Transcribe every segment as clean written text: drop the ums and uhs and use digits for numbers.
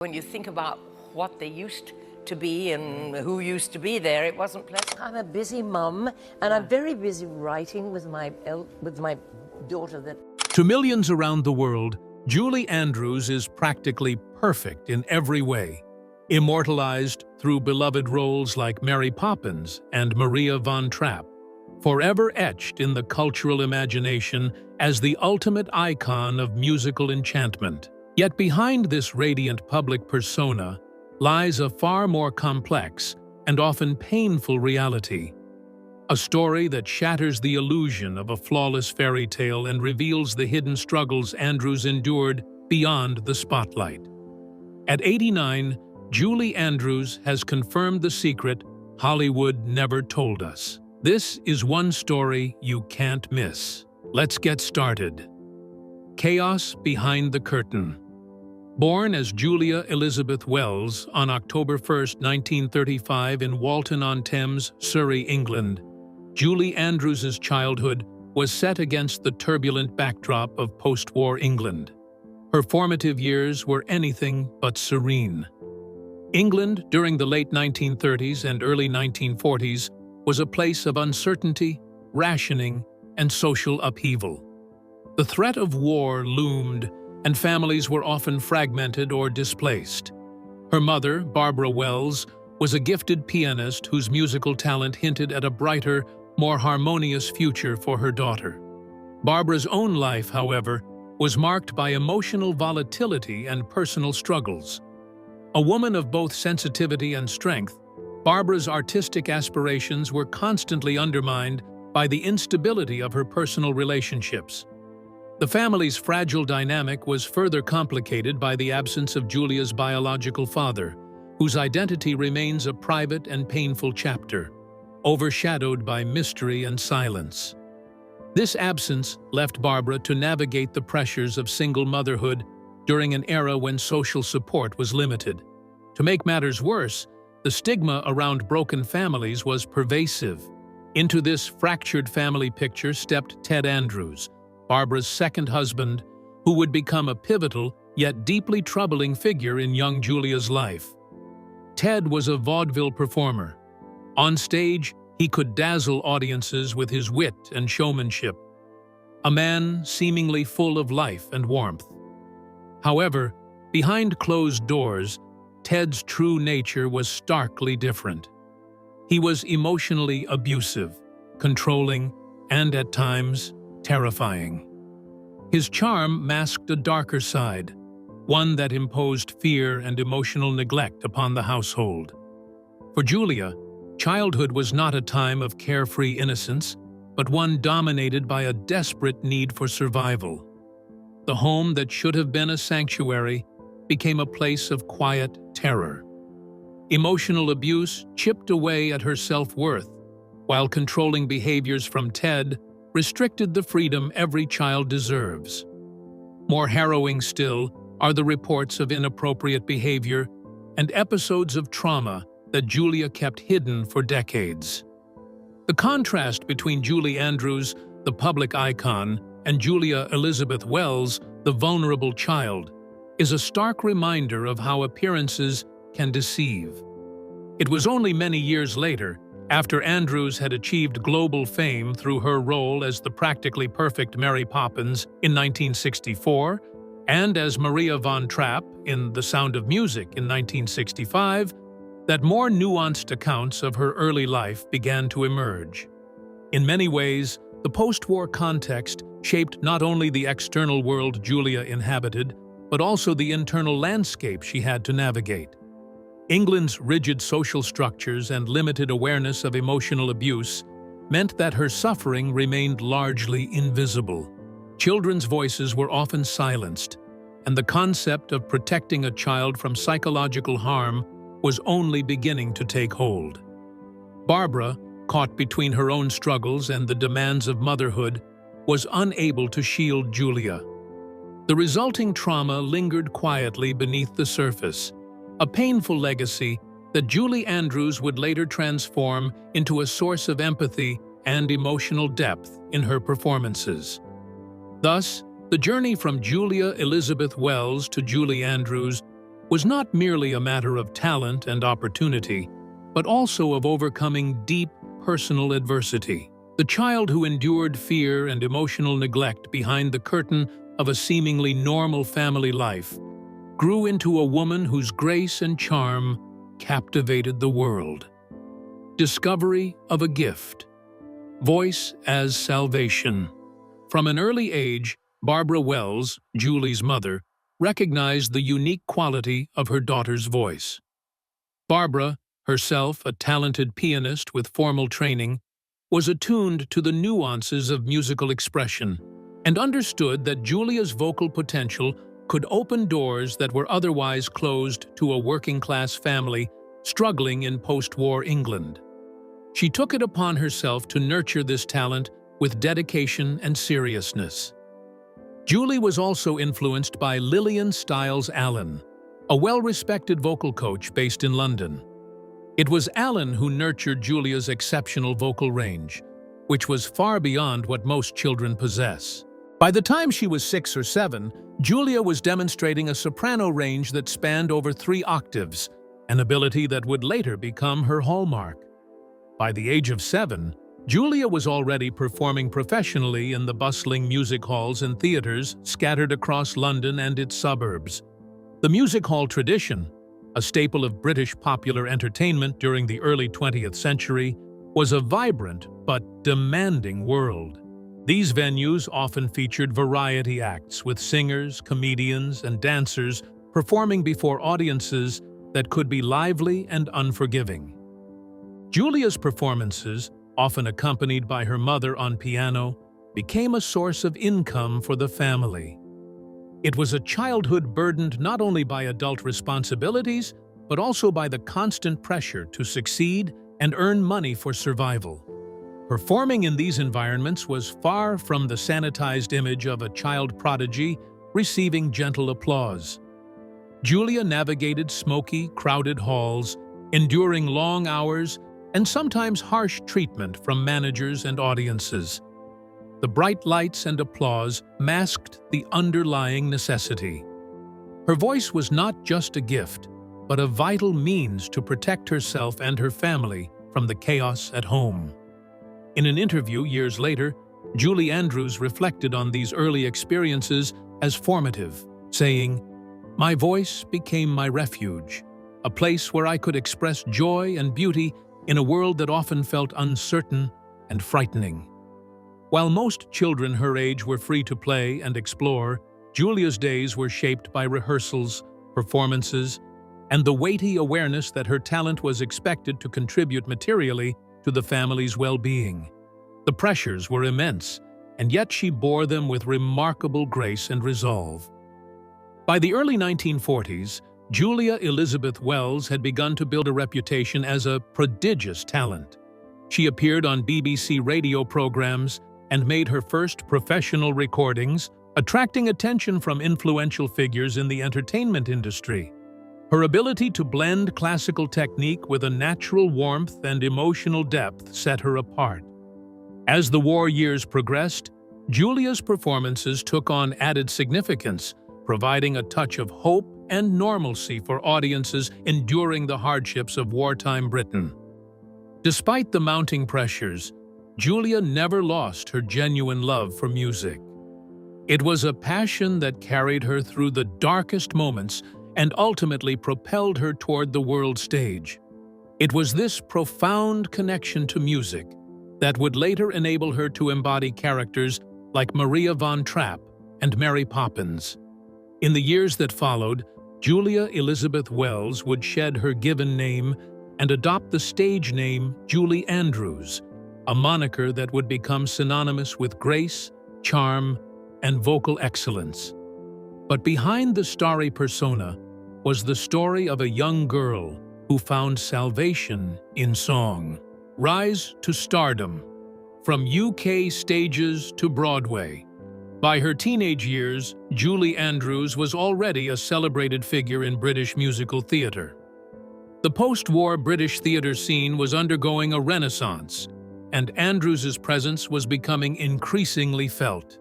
When you think about what they used to be and who used to be there, it wasn't pleasant. I'm a busy mum, and I'm very busy writing with my daughter. To millions around the world, Julie Andrews is practically perfect in every way, immortalized through beloved roles like Mary Poppins and Maria von Trapp, forever etched in the cultural imagination as the ultimate icon of musical enchantment. Yet behind this radiant public persona lies a far more complex and often painful reality. A story that shatters the illusion of a flawless fairy tale and reveals the hidden struggles Andrews endured beyond the spotlight. At 89, Julie Andrews has confirmed the secret Hollywood never told us. This is one story you can't miss. Let's get started. Chaos behind the curtain. Born as Julia Elizabeth Wells on October 1, 1935 in Walton-on-Thames, Surrey, England, Julie Andrews's childhood was set against the turbulent backdrop of post-war England. Her formative years were anything but serene. England during the late 1930s and early 1940s was a place of uncertainty, rationing, and social upheaval. The threat of war loomed, and families were often fragmented or displaced. Her mother, Barbara Wells, was a gifted pianist whose musical talent hinted at a brighter, more harmonious future for her daughter. Barbara's own life, however, was marked by emotional volatility and personal struggles. A woman of both sensitivity and strength, Barbara's artistic aspirations were constantly undermined by the instability of her personal relationships. The family's fragile dynamic was further complicated by the absence of Julia's biological father, whose identity remains a private and painful chapter, overshadowed by mystery and silence. This absence left Barbara to navigate the pressures of single motherhood during an era when social support was limited. To make matters worse, the stigma around broken families was pervasive. Into this fractured family picture stepped Ted Andrews, Barbara's second husband, who would become a pivotal yet deeply troubling figure in young Julia's life. Ted was a vaudeville performer. On stage, he could dazzle audiences with his wit and showmanship, a man seemingly full of life and warmth. However, behind closed doors, Ted's true nature was starkly different. He was emotionally abusive, controlling, and at times, terrifying. His charm masked a darker side, one that imposed fear and emotional neglect upon the household. For Julia, childhood was not a time of carefree innocence, but one dominated by a desperate need for survival. The home that should have been a sanctuary became a place of quiet terror. Emotional abuse chipped away at her self-worth, while controlling behaviors from Ted restricted the freedom every child deserves. More harrowing still are the reports of inappropriate behavior and episodes of trauma that Julia kept hidden for decades. The contrast between Julie Andrews, the public icon, and Julia Elizabeth Wells, the vulnerable child, is a stark reminder of how appearances can deceive. It was only many years later, after Andrews had achieved global fame through her role as the practically perfect Mary Poppins in 1964 and as Maria von Trapp in The Sound of Music in 1965, that more nuanced accounts of her early life began to emerge. In many ways, the post-war context shaped not only the external world Julia inhabited, but also the internal landscape she had to navigate. England's rigid social structures and limited awareness of emotional abuse meant that her suffering remained largely invisible. Children's voices were often silenced, and the concept of protecting a child from psychological harm was only beginning to take hold. Barbara, caught between her own struggles and the demands of motherhood, was unable to shield Julia. The resulting trauma lingered quietly beneath the surface, a painful legacy that Julie Andrews would later transform into a source of empathy and emotional depth in her performances. Thus, the journey from Julia Elizabeth Wells to Julie Andrews was not merely a matter of talent and opportunity, but also of overcoming deep personal adversity. The child who endured fear and emotional neglect behind the curtain of a seemingly normal family life grew into a woman whose grace and charm captivated the world. Discovery of a gift. Voice as salvation. From an early age, Barbara Wells, Julie's mother, recognized the unique quality of her daughter's voice. Barbara, herself a talented pianist with formal training, was attuned to the nuances of musical expression and understood that Julia's vocal potential could open doors that were otherwise closed to a working-class family struggling in post-war England. She took it upon herself to nurture this talent with dedication and seriousness. Julie was also influenced by Lillian Stiles Allen, a well-respected vocal coach based in London. It was Allen who nurtured Julia's exceptional vocal range, which was far beyond what most children possess. By the time she was 6 or 7, Julia was demonstrating a soprano range that spanned over 3 octaves, an ability that would later become her hallmark. By the age of 7, Julia was already performing professionally in the bustling music halls and theaters scattered across London and its suburbs. The music hall tradition, a staple of British popular entertainment during the early 20th century, was a vibrant but demanding world. These venues often featured variety acts with singers, comedians, and dancers performing before audiences that could be lively and unforgiving. Julia's performances, often accompanied by her mother on piano, became a source of income for the family. It was a childhood burdened not only by adult responsibilities, but also by the constant pressure to succeed and earn money for survival. Performing in these environments was far from the sanitized image of a child prodigy receiving gentle applause. Julia navigated smoky, crowded halls, enduring long hours and sometimes harsh treatment from managers and audiences. The bright lights and applause masked the underlying necessity. Her voice was not just a gift, but a vital means to protect herself and her family from the chaos at home. In an interview years later, Julie Andrews reflected on these early experiences as formative, saying, "My voice became my refuge, a place where I could express joy and beauty in a world that often felt uncertain and frightening." While most children her age were free to play and explore, Julia's days were shaped by rehearsals, performances, and the weighty awareness that her talent was expected to contribute materially to the family's well-being. The pressures were immense, and yet she bore them with remarkable grace and resolve. By the early 1940s, Julia Elizabeth Wells had begun to build a reputation as a prodigious talent. She appeared on BBC radio programs and made her first professional recordings, attracting attention from influential figures in the entertainment industry. Her ability to blend classical technique with a natural warmth and emotional depth set her apart. As the war years progressed, Julia's performances took on added significance, providing a touch of hope and normalcy for audiences enduring the hardships of wartime Britain. Despite the mounting pressures, Julia never lost her genuine love for music. It was a passion that carried her through the darkest moments and ultimately propelled her toward the world stage. It was this profound connection to music that would later enable her to embody characters like Maria von Trapp and Mary Poppins. In the years that followed, Julia Elizabeth Wells would shed her given name and adopt the stage name Julie Andrews, a moniker that would become synonymous with grace, charm, and vocal excellence. But behind the starry persona was the story of a young girl who found salvation in song. Rise to stardom, from UK stages to Broadway. By her teenage years, Julie Andrews was already a celebrated figure in British musical theatre. The post-war British theatre scene was undergoing a renaissance, and Andrews's presence was becoming increasingly felt.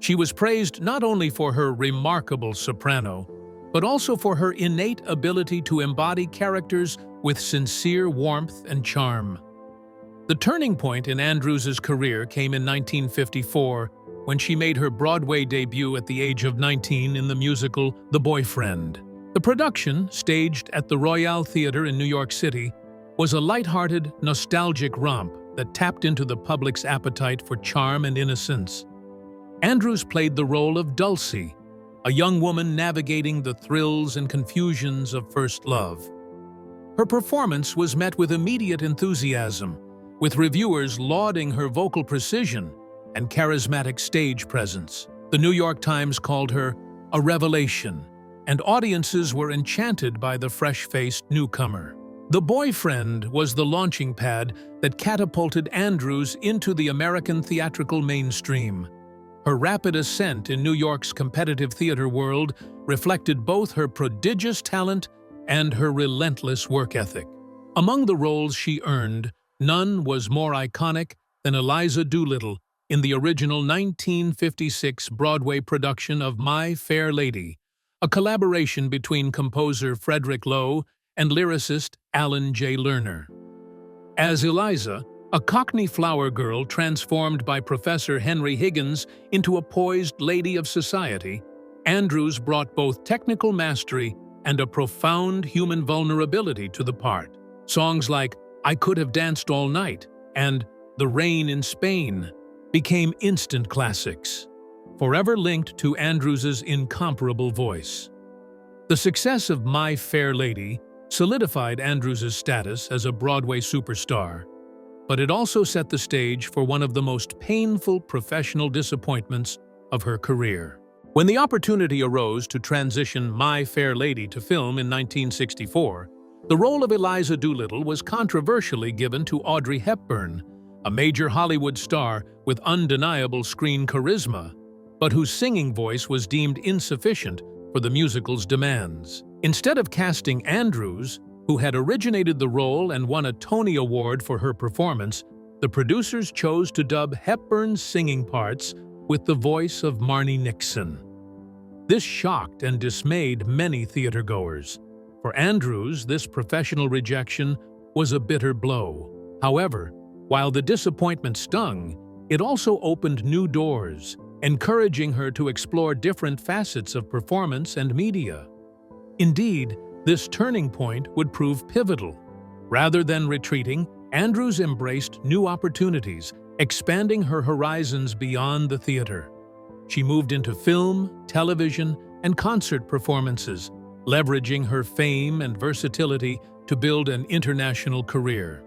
She was praised not only for her remarkable soprano, but also for her innate ability to embody characters with sincere warmth and charm. The turning point in Andrews's career came in 1954 when she made her Broadway debut at the age of 19 in the musical The Boyfriend. The production, staged at the Royale Theatre in New York City, was a lighthearted, nostalgic romp that tapped into the public's appetite for charm and innocence. Andrews played the role of Dulcie, a young woman navigating the thrills and confusions of first love. Her performance was met with immediate enthusiasm, with reviewers lauding her vocal precision and charismatic stage presence. The New York Times called her a revelation, and audiences were enchanted by the fresh-faced newcomer. The Boyfriend was the launching pad that catapulted Andrews into the American theatrical mainstream. Her rapid ascent in New York's competitive theater world reflected both her prodigious talent and her relentless work ethic. Among the roles she earned, none was more iconic than Eliza Doolittle in the original 1956 Broadway production of My Fair Lady, a collaboration between composer Frederick Loewe and lyricist Alan J. Lerner. As Eliza, a Cockney flower girl transformed by Professor Henry Higgins into a poised lady of society, Andrews brought both technical mastery and a profound human vulnerability to the part. Songs like I Could Have Danced All Night and The Rain in Spain became instant classics, forever linked to Andrews's incomparable voice. The success of My Fair Lady solidified Andrews's status as a Broadway superstar, but it also set the stage for one of the most painful professional disappointments of her career. When the opportunity arose to transition My Fair Lady to film in 1964, the role of Eliza Doolittle was controversially given to Audrey Hepburn, a major Hollywood star with undeniable screen charisma, but whose singing voice was deemed insufficient for the musical's demands. Instead of casting Andrews, who had originated the role and won a Tony Award for her performance, the producers chose to dub Hepburn's singing parts with the voice of Marni Nixon. This shocked and dismayed many theatergoers. For Andrews, this professional rejection was a bitter blow. However, while the disappointment stung, it also opened new doors, encouraging her to explore different facets of performance and media. Indeed, this turning point would prove pivotal. Rather than retreating, Andrews embraced new opportunities, expanding her horizons beyond the theater. She moved into film, television, and concert performances, leveraging her fame and versatility to build an international career.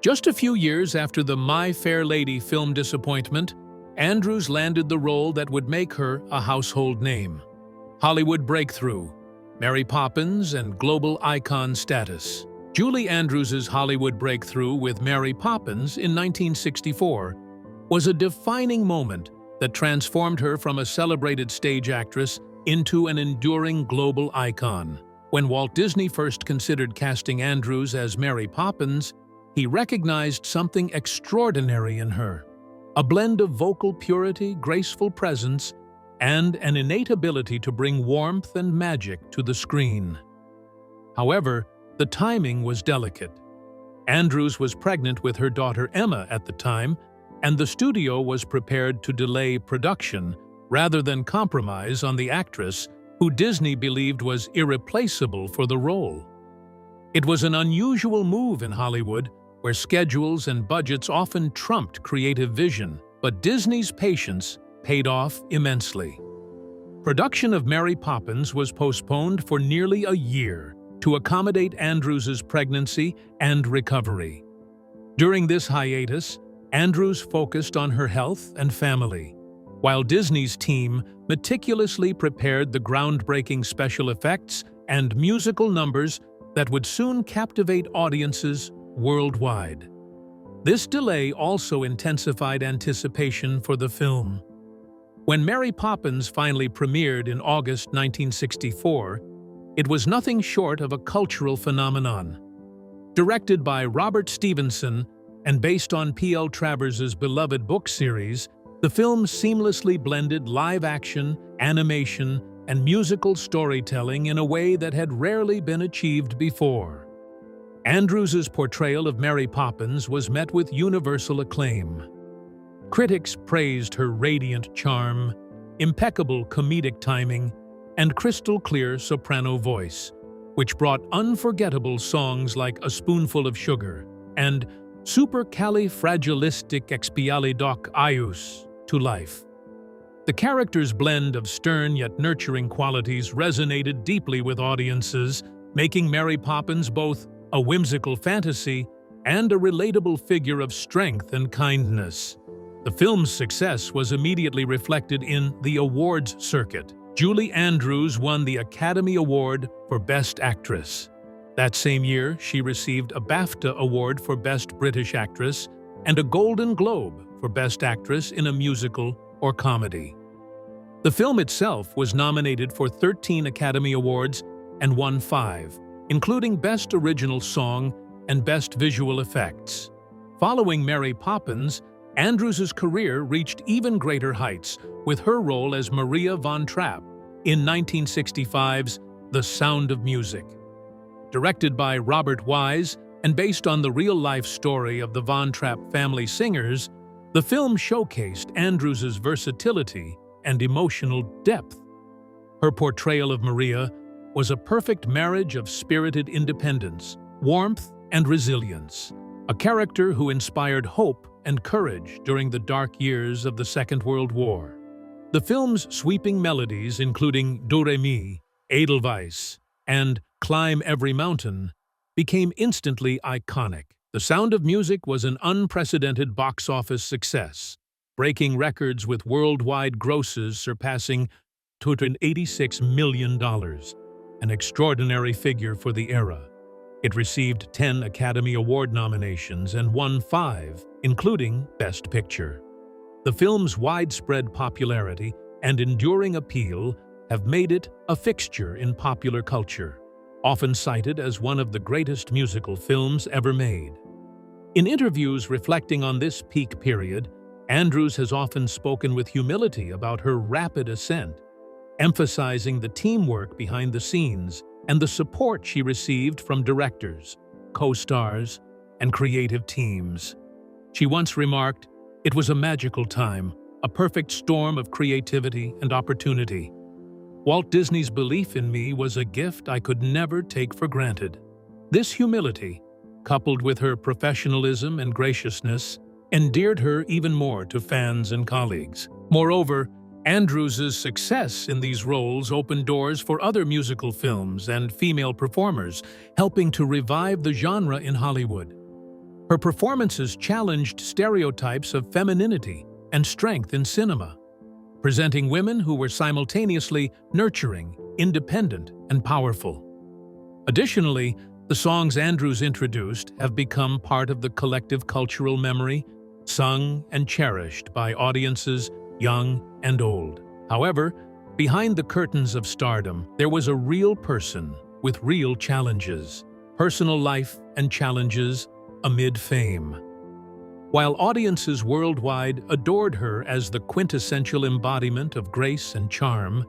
Just a few years after the My Fair Lady film disappointment, Andrews landed the role that would make her a household name. Hollywood breakthrough, Mary Poppins, and global icon status. Julie Andrews's Hollywood breakthrough with Mary Poppins in 1964 was a defining moment that transformed her from a celebrated stage actress into an enduring global icon. When Walt Disney first considered casting Andrews as Mary Poppins, he recognized something extraordinary in her. A blend of vocal purity, graceful presence, and an innate ability to bring warmth and magic to the screen. However, the timing was delicate. Andrews was pregnant with her daughter Emma at the time, and the studio was prepared to delay production rather than compromise on the actress who Disney believed was irreplaceable for the role. It was an unusual move in Hollywood, where schedules and budgets often trumped creative vision, but Disney's patience paid off immensely. Production of Mary Poppins was postponed for nearly a year to accommodate Andrews's pregnancy and recovery. During this hiatus, Andrews focused on her health and family, while Disney's team meticulously prepared the groundbreaking special effects and musical numbers that would soon captivate audiences worldwide. This delay also intensified anticipation for the film. When Mary Poppins finally premiered in August 1964, it was nothing short of a cultural phenomenon. Directed by Robert Stevenson and based on P.L. Travers's beloved book series, the film seamlessly blended live action, animation, and musical storytelling in a way that had rarely been achieved before. Andrews's portrayal of Mary Poppins was met with universal acclaim. Critics praised her radiant charm, impeccable comedic timing, and crystal-clear soprano voice, which brought unforgettable songs like A Spoonful of Sugar and Supercalifragilisticexpialidocious to life. The character's blend of stern yet nurturing qualities resonated deeply with audiences, making Mary Poppins both a whimsical fantasy and a relatable figure of strength and kindness. The film's success was immediately reflected in the awards circuit. Julie Andrews won the Academy Award for Best Actress. That same year, she received a BAFTA Award for Best British Actress and a Golden Globe for Best Actress in a Musical or Comedy. The film itself was nominated for 13 Academy Awards and won 5, including Best Original Song and Best Visual Effects. Following Mary Poppins, Andrews's career reached even greater heights with her role as Maria von Trapp in 1965's The Sound of Music. Directed by Robert Wise and based on the real-life story of the Von Trapp family singers, the film showcased Andrews's versatility and emotional depth. Her portrayal of Maria was a perfect marriage of spirited independence, warmth, and resilience, a character who inspired hope and courage during the dark years of the Second World War. The film's sweeping melodies, including Do Re Mi, Edelweiss, and Climb Every Mountain, became instantly iconic. The Sound of Music was an unprecedented box office success, breaking records with worldwide grosses surpassing $286 million, an extraordinary figure for the era. It received 10 Academy Award nominations and won 5, including Best Picture. The film's widespread popularity and enduring appeal have made it a fixture in popular culture, often cited as one of the greatest musical films ever made. In interviews reflecting on this peak period, Andrews has often spoken with humility about her rapid ascent, emphasizing the teamwork behind the scenes and the support she received from directors, co-stars, and creative teams. She once remarked, "It was a magical time, a perfect storm of creativity and opportunity. Walt Disney's belief in me was a gift I could never take for granted." This humility, coupled with her professionalism and graciousness, endeared her even more to fans and colleagues. Moreover, Andrews's success in these roles opened doors for other musical films and female performers, helping to revive the genre in Hollywood. Her performances challenged stereotypes of femininity and strength in cinema, presenting women who were simultaneously nurturing, independent, and powerful. Additionally, the songs Andrews introduced have become part of the collective cultural memory, sung and cherished by audiences young and old. However, behind the curtains of stardom, there was a real person with real challenges, personal life and challenges amid fame. While audiences worldwide adored her as the quintessential embodiment of grace and charm,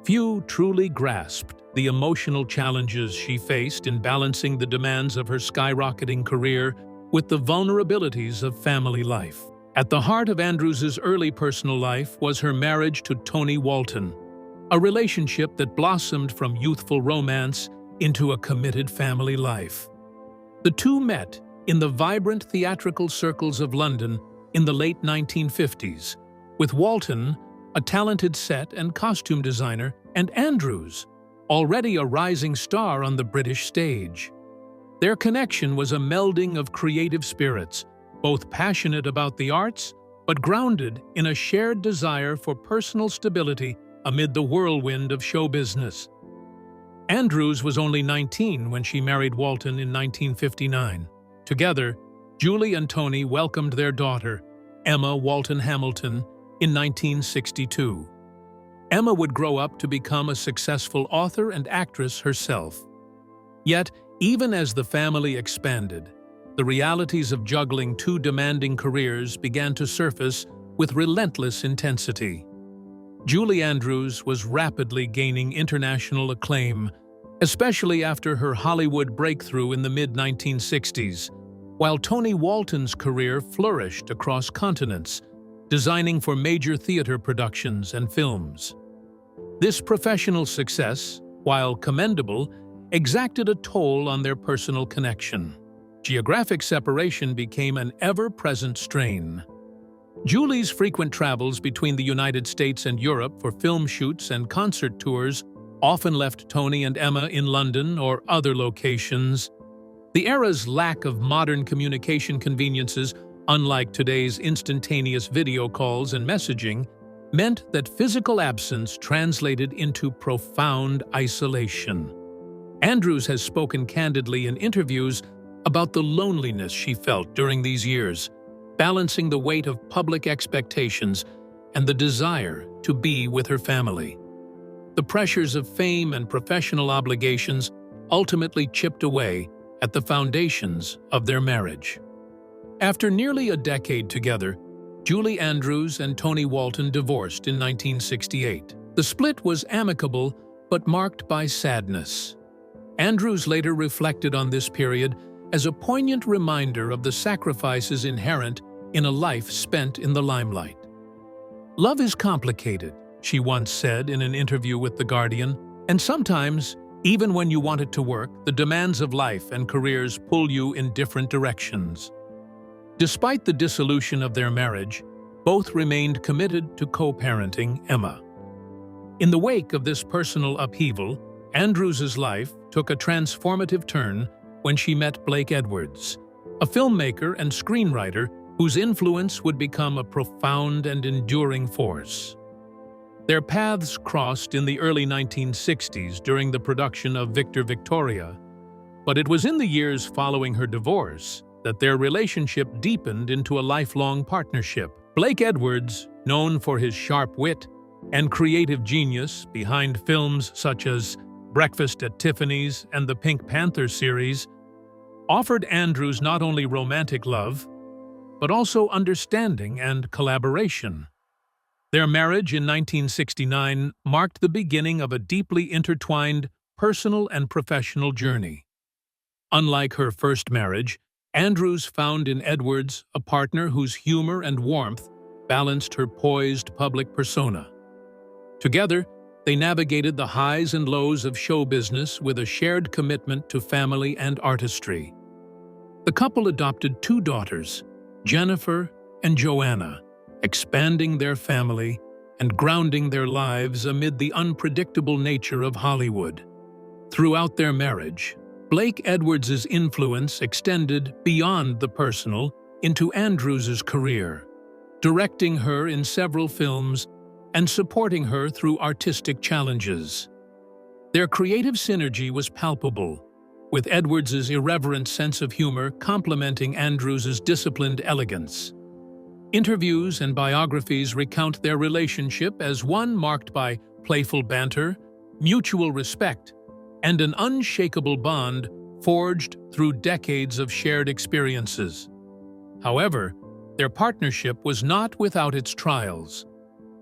few truly grasped the emotional challenges she faced in balancing the demands of her skyrocketing career with the vulnerabilities of family life. At the heart of Andrews's early personal life was her marriage to Tony Walton, a relationship that blossomed from youthful romance into a committed family life. The two met in the vibrant theatrical circles of London in the late 1950s, with Walton, a talented set and costume designer, and Andrews, already a rising star on the British stage. Their connection was a melding of creative spirits, both passionate about the arts, but grounded in a shared desire for personal stability amid the whirlwind of show business. Andrews was only 19 when she married Walton in 1959. Together, Julie and Tony welcomed their daughter, Emma Walton Hamilton, in 1962. Emma would grow up to become a successful author and actress herself. Yet, even as the family expanded, the realities of juggling two demanding careers began to surface with relentless intensity. Julie Andrews was rapidly gaining international acclaim, especially after her Hollywood breakthrough in the mid-1960s, while Tony Walton's career flourished across continents, designing for major theater productions and films. This professional success, while commendable, exacted a toll on their personal connection. Geographic separation became an ever-present strain. Julie's frequent travels between the United States and Europe for film shoots and concert tours often left Tony and Emma in London or other locations. The era's lack of modern communication conveniences, unlike today's instantaneous video calls and messaging, meant that physical absence translated into profound isolation. Andrews has spoken candidly in interviews about the loneliness she felt during these years, balancing the weight of public expectations and the desire to be with her family. The pressures of fame and professional obligations ultimately chipped away at the foundations of their marriage. After nearly a decade together, Julie Andrews and Tony Walton divorced in 1968. The split was amicable but marked by sadness. Andrews later reflected on this period as a poignant reminder of the sacrifices inherent in a life spent in the limelight. "Love is complicated," she once said in an interview with The Guardian, "and sometimes, even when you want it to work, the demands of life and careers pull you in different directions." Despite the dissolution of their marriage, both remained committed to co-parenting Emma. In the wake of this personal upheaval, Andrews's life took a transformative turn when she met Blake Edwards, a filmmaker and screenwriter whose influence would become a profound and enduring force. Their paths crossed in the early 1960s during the production of Victor Victoria, but it was in the years following her divorce that their relationship deepened into a lifelong partnership. Blake Edwards, known for his sharp wit and creative genius behind films such as Breakfast at Tiffany's and the Pink Panther series, offered Andrews not only romantic love, but also understanding and collaboration. Their marriage in 1969 marked the beginning of a deeply intertwined personal and professional journey. Unlike her first marriage, Andrews found in Edwards a partner whose humor and warmth balanced her poised public persona. Together, they navigated the highs and lows of show business with a shared commitment to family and artistry. The couple adopted 2 daughters, Jennifer and Joanna, expanding their family and grounding their lives amid the unpredictable nature of Hollywood. Throughout their marriage, Blake Edwards' influence extended beyond the personal into Andrews' career, directing her in several films and supporting her through artistic challenges. Their creative synergy was palpable, with Edwards' irreverent sense of humor complementing Andrews' disciplined elegance. Interviews and biographies recount their relationship as one marked by playful banter, mutual respect, and an unshakable bond forged through decades of shared experiences. However, their partnership was not without its trials.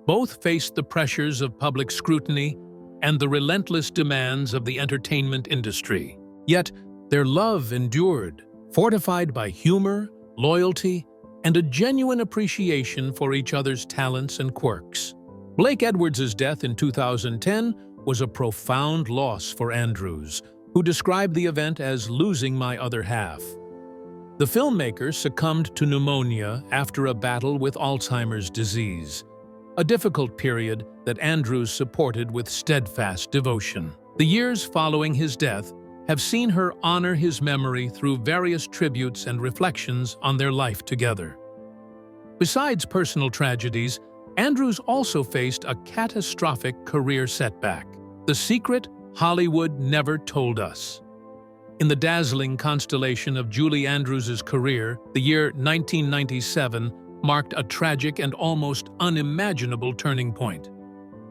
Both faced the pressures of public scrutiny and the relentless demands of the entertainment industry. Yet, their love endured, fortified by humor, loyalty, and a genuine appreciation for each other's talents and quirks. Blake Edwards' death in 2010 was a profound loss for Andrews, who described the event as losing my other half. The filmmaker succumbed to pneumonia after a battle with Alzheimer's disease, a difficult period that Andrews supported with steadfast devotion. The years following his death have seen her honor his memory through various tributes and reflections on their life together. Besides personal tragedies, Andrews also faced a catastrophic career setback. The secret Hollywood never told us. In the dazzling constellation of Julie Andrews' career, the year 1997 marked a tragic and almost unimaginable turning point.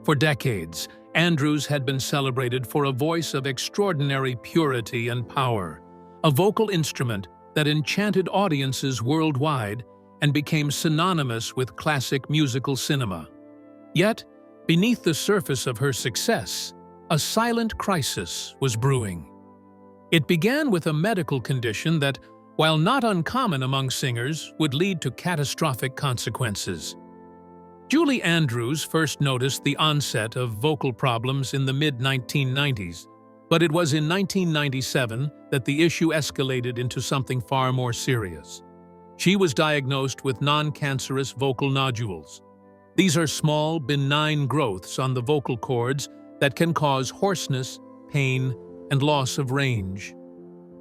For decades, Andrews had been celebrated for a voice of extraordinary purity and power, a vocal instrument that enchanted audiences worldwide and became synonymous with classic musical cinema. Yet, beneath the surface of her success, a silent crisis was brewing. It began with a medical condition that, while not uncommon among singers, would lead to catastrophic consequences. Julie Andrews first noticed the onset of vocal problems in the mid-1990s, but it was in 1997 that the issue escalated into something far more serious. She was diagnosed with non-cancerous vocal nodules. These are small, benign growths on the vocal cords that can cause hoarseness, pain, and loss of range.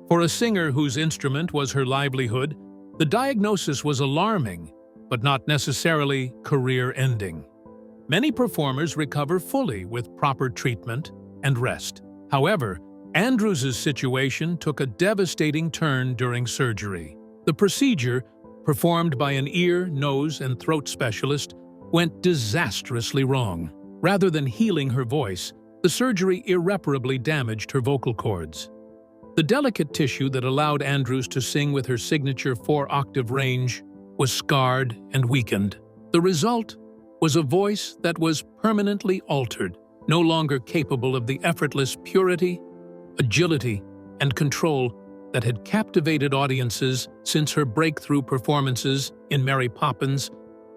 For a singer whose instrument was her livelihood, the diagnosis was alarming, but not necessarily career-ending. Many performers recover fully with proper treatment and rest. However, Andrews' situation took a devastating turn during surgery. The procedure, performed by an ear, nose, and throat specialist, went disastrously wrong. Rather than healing her voice, the surgery irreparably damaged her vocal cords. The delicate tissue that allowed Andrews to sing with her signature 4-octave range was scarred and weakened. The result was a voice that was permanently altered, no longer capable of the effortless purity, agility, and control that had captivated audiences since her breakthrough performances in Mary Poppins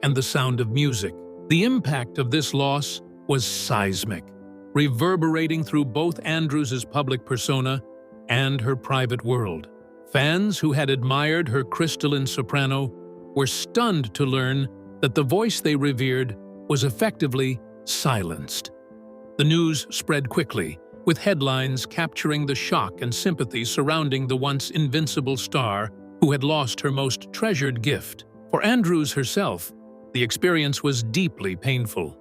and The Sound of Music. The impact of this loss was seismic, reverberating through both Andrews' public persona and her private world. Fans who had admired her crystalline soprano were stunned to learn that the voice they revered was effectively silenced. The news spread quickly, with headlines capturing the shock and sympathy surrounding the once invincible star who had lost her most treasured gift. For Andrews herself, the experience was deeply painful.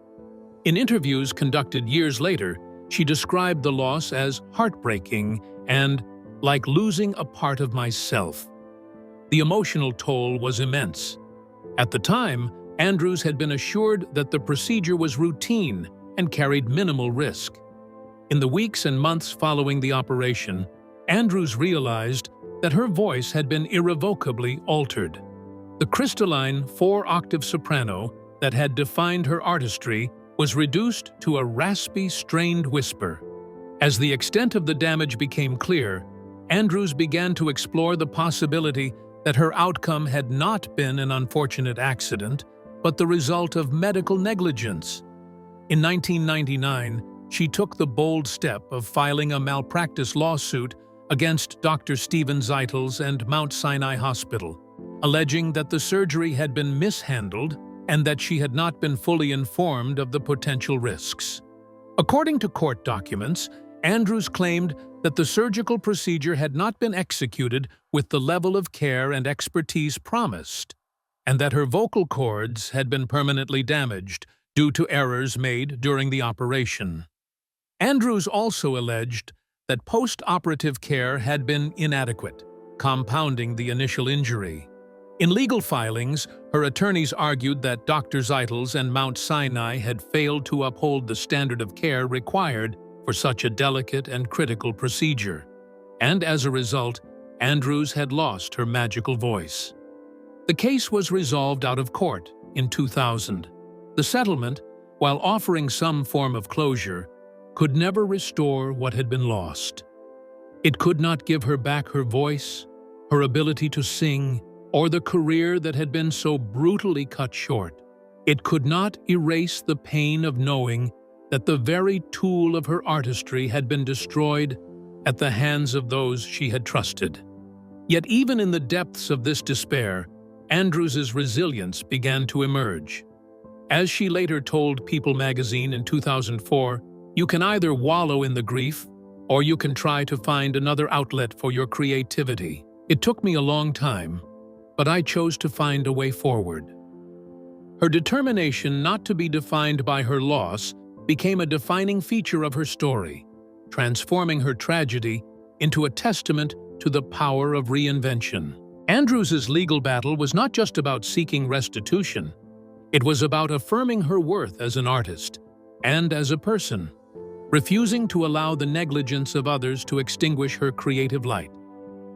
In interviews conducted years later, she described the loss as heartbreaking and like losing a part of myself. The emotional toll was immense. At the time, Andrews had been assured that the procedure was routine and carried minimal risk. In the weeks and months following the operation, Andrews realized that her voice had been irrevocably altered. The crystalline 4-octave soprano that had defined her artistry was reduced to a raspy, strained whisper. As the extent of the damage became clear, Andrews began to explore the possibility that her outcome had not been an unfortunate accident, but the result of medical negligence. In 1999, she took the bold step of filing a malpractice lawsuit against Dr. Stephen Zeitels and Mount Sinai Hospital, alleging that the surgery had been mishandled and that she had not been fully informed of the potential risks. According to court documents, Andrews claimed that the surgical procedure had not been executed with the level of care and expertise promised, and that her vocal cords had been permanently damaged due to errors made during the operation. Andrews also alleged that post-operative care had been inadequate, compounding the initial injury. In legal filings, her attorneys argued that Dr. Zeitels and Mount Sinai had failed to uphold the standard of care required for such a delicate and critical procedure, and as a result, Andrews had lost her magical voice. The case was resolved out of court in 2000. The settlement, while offering some form of closure, could never restore what had been lost. It could not give her back her voice, her ability to sing, or the career that had been so brutally cut short. It could not erase the pain of knowing that the very tool of her artistry had been destroyed at the hands of those she had trusted. Yet even in the depths of this despair, Andrews' resilience began to emerge. As she later told People magazine in 2004, "You can either wallow in the grief, or you can try to find another outlet for your creativity. It took me a long time, but I chose to find a way forward." Her determination not to be defined by her loss became a defining feature of her story, transforming her tragedy into a testament to the power of reinvention. Andrews' legal battle was not just about seeking restitution. It was about affirming her worth as an artist and as a person, refusing to allow the negligence of others to extinguish her creative light.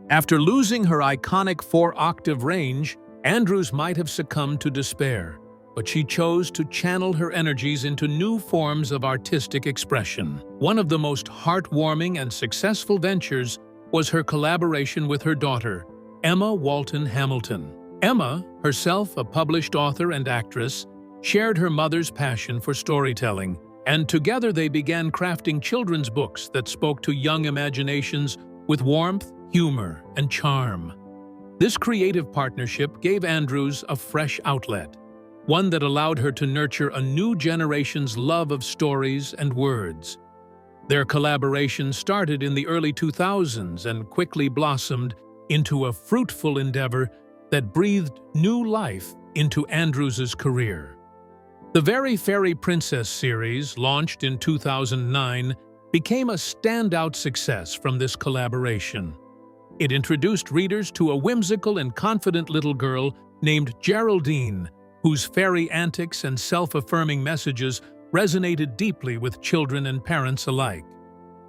After losing her iconic 4-octave range, Andrews might have succumbed to despair, but she chose to channel her energies into new forms of artistic expression. One of the most heartwarming and successful ventures was her collaboration with her daughter, Emma Walton Hamilton. Emma, herself a published author and actress, shared her mother's passion for storytelling, and together they began crafting children's books that spoke to young imaginations with warmth, humor, and charm. This creative partnership gave Andrews a fresh outlet, one that allowed her to nurture a new generation's love of stories and words. Their collaboration started in the early 2000s and quickly blossomed into a fruitful endeavor that breathed new life into Andrews's career. The Very Fairy Princess series, launched in 2009, became a standout success from this collaboration. It introduced readers to a whimsical and confident little girl named Geraldine, whose fairy antics and self-affirming messages resonated deeply with children and parents alike.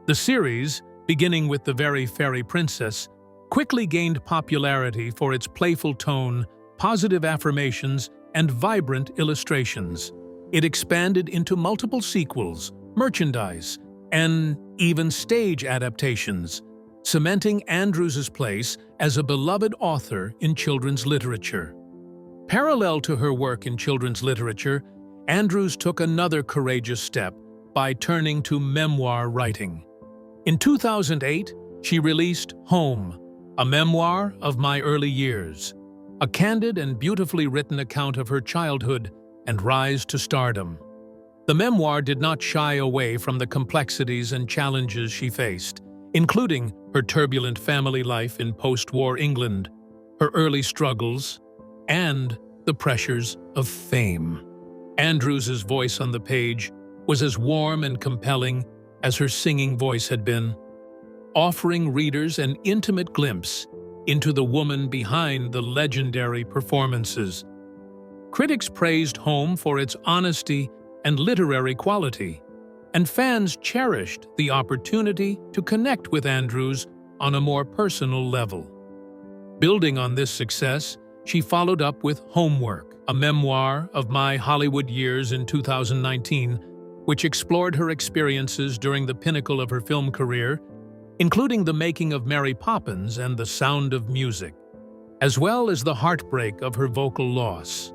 The series, beginning with The Very Fairy Princess, quickly gained popularity for its playful tone, positive affirmations, and vibrant illustrations. It expanded into multiple sequels, merchandise, and even stage adaptations, cementing Andrews's place as a beloved author in children's literature. Parallel to her work in children's literature, Andrews took another courageous step by turning to memoir writing. In 2008, she released Home, a memoir of my early years, a candid and beautifully written account of her childhood and rise to stardom. The memoir did not shy away from the complexities and challenges she faced, including her turbulent family life in post-war England, her early struggles, and the pressures of fame. Andrews's voice on the page was as warm and compelling as her singing voice had been, offering readers an intimate glimpse into the woman behind the legendary performances. Critics praised Home for its honesty and literary quality, and fans cherished the opportunity to connect with Andrews on a more personal level. Building on this success, she followed up with Homework, a memoir of my Hollywood years in 2019, which explored her experiences during the pinnacle of her film career, including the making of Mary Poppins and The Sound of Music, as well as the heartbreak of her vocal loss.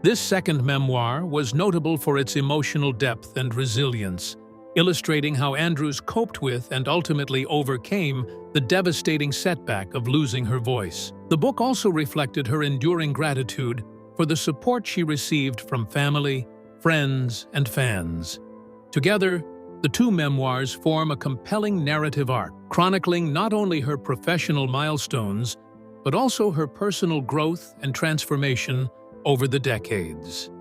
This second memoir was notable for its emotional depth and resilience, illustrating how Andrews coped with and ultimately overcame the devastating setback of losing her voice. The book also reflected her enduring gratitude for the support she received from family, friends, and fans. Together, the two memoirs form a compelling narrative arc, chronicling not only her professional milestones, but also her personal growth and transformation over the decades.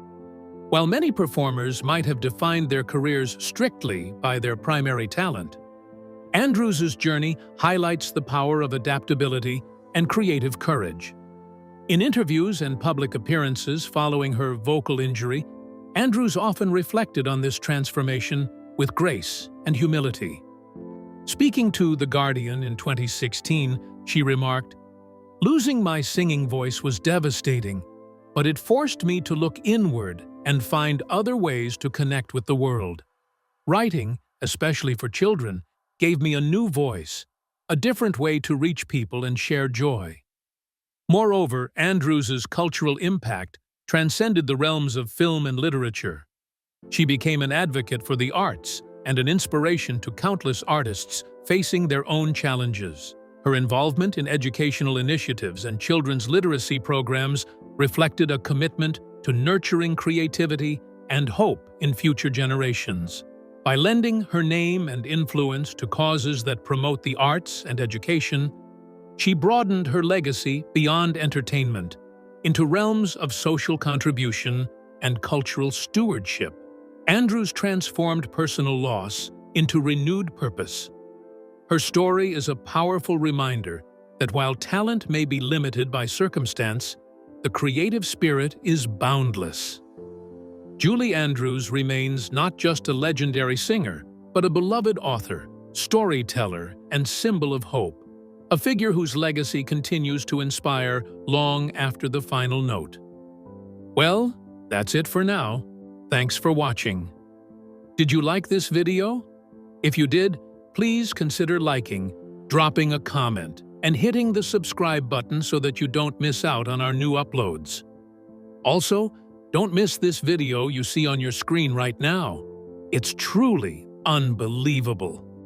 While many performers might have defined their careers strictly by their primary talent, Andrews's journey highlights the power of adaptability and creative courage. In interviews and public appearances following her vocal injury, Andrews often reflected on this transformation with grace and humility. Speaking to The Guardian in 2016, she remarked, "Losing my singing voice was devastating, but it forced me to look inward and find other ways to connect with the world. Writing, especially for children, gave me a new voice, a different way to reach people and share joy." Moreover, Andrews's cultural impact transcended the realms of film and literature. She became an advocate for the arts and an inspiration to countless artists facing their own challenges. Her involvement in educational initiatives and children's literacy programs reflected a commitment to nurturing creativity and hope in future generations. By lending her name and influence to causes that promote the arts and education, she broadened her legacy beyond entertainment into realms of social contribution and cultural stewardship. Andrews transformed personal loss into renewed purpose. Her story is a powerful reminder that while talent may be limited by circumstance, the creative spirit is boundless. Julie Andrews remains not just a legendary singer, but a beloved author, storyteller, and symbol of hope, a figure whose legacy continues to inspire long after the final note. Well, That's it for now. Thanks for watching. Did you like this video? If you did, please consider liking, dropping a comment, and hitting the subscribe button so that you don't miss out on our new uploads. Also, don't miss this video you see on your screen right now. It's truly unbelievable.